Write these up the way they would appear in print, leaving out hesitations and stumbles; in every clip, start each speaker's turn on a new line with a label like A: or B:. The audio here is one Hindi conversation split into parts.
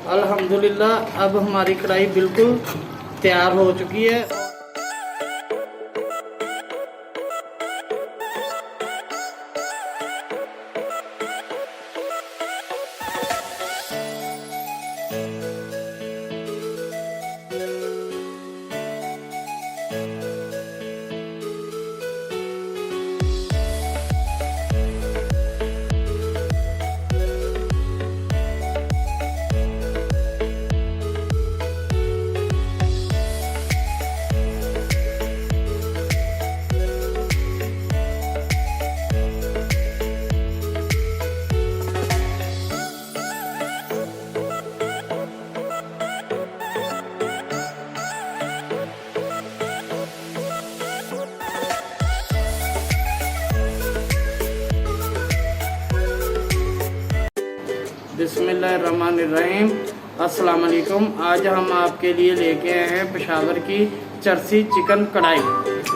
A: अल्हम्दुलिल्लाह अब हमारी कढ़ाई बिल्कुल तैयार हो चुकी है। बिस्मिल्लाहिर्रहमानिर्रहीम। अस्सलाम वालेकुम। आज हम आपके लिए लेके आए हैं पेशावर की चरसी चिकन कढ़ाई।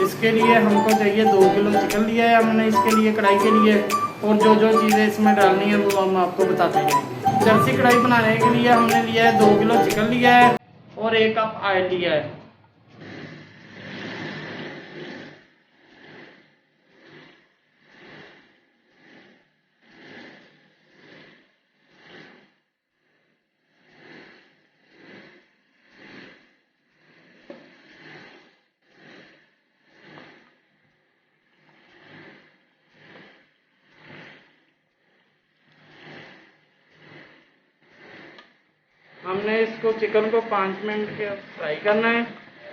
A: इसके लिए हमको चाहिए 2 किलो चिकन लिया है हमने इसके लिए कढ़ाई के लिए, और जो जो चीज़ें इसमें डालनी है वो हम आपको बताते हैं। चरसी कढ़ाई बनाने के लिए हमने लिया है 2 किलो चिकन लिया है और 1 कप ऑयल लिया है। हमने इसको चिकन को 5 मिनट के फ्राई करना है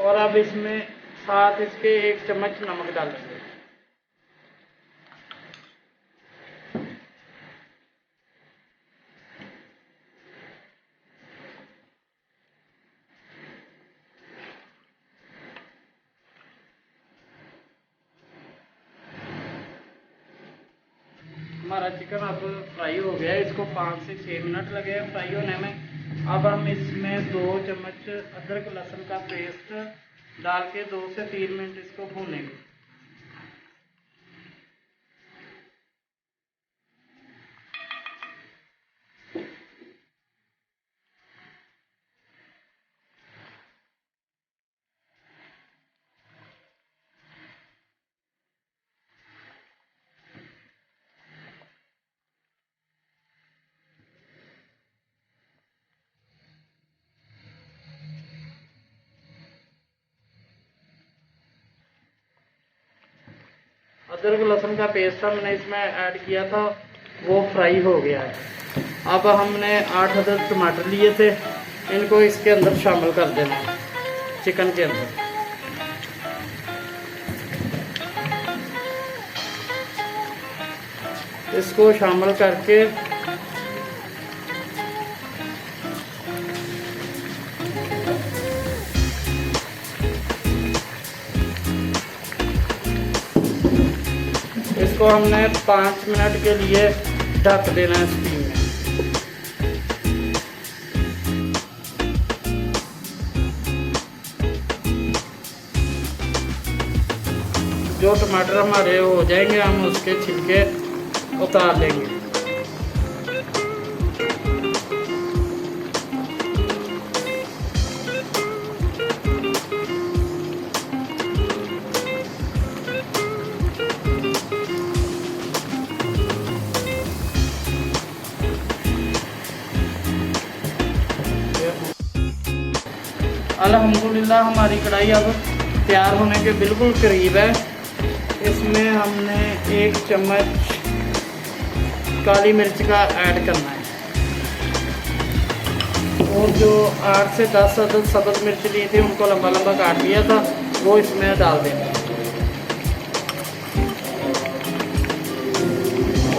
A: और अब इसमें साथ इसके 1 चम्मच नमक डालेंगे। हमारा चिकन अब फ्राई हो गया है, इसको 5 से 6 मिनट लगे हैं फ्राई होने में। अब हम इसमें 2 चम्मच अदरक लहसुन का पेस्ट डाल के 2 से 3 मिनट इसको भूनेंगे। अदरक लहसुन का पेस्ट हमने इसमें ऐड किया था, वो फ्राई हो गया है। अब हमने 8 अदद टमाटर लिए थे, इनको इसके अंदर शामिल कर देना है, चिकन के अंदर। इसको शामिल करके इसको हमने 5 मिनट के लिए ढक देना है स्टीम में। जो टमाटर हमारे हो जाएंगे हम उसके छिलके उतार लेंगे। अल्हम्दुलिल्लाह हमारी कढ़ाई अब तैयार होने के बिल्कुल करीब है। इसमें हमने 1 चम्मच काली मिर्च का ऐड करना है और जो 8 से 10 अदद सब्ज़ मिर्च ली थी उनको लंबा लंबा काट लिया था वो इसमें डाल देंगे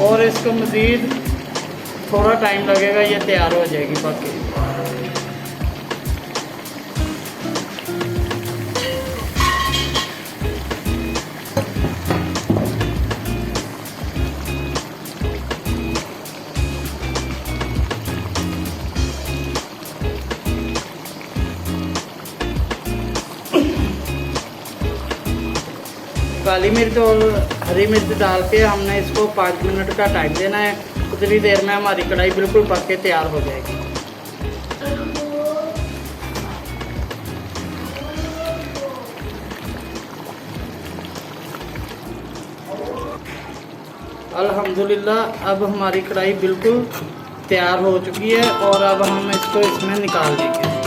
A: और इसको मज़ीद थोड़ा टाइम लगेगा, ये तैयार हो जाएगी बाकी। काली मिर्च और हरी मिर्च डाल के हमने इसको 5 मिनट का टाइम देना है। उतनी देर में हमारी कढ़ाई बिल्कुल पक के तैयार हो जाएगी। अल्हम्दुलिल्लाह अब हमारी कढ़ाई बिल्कुल तैयार हो चुकी है और अब हम इसको इसमें निकाल देंगे।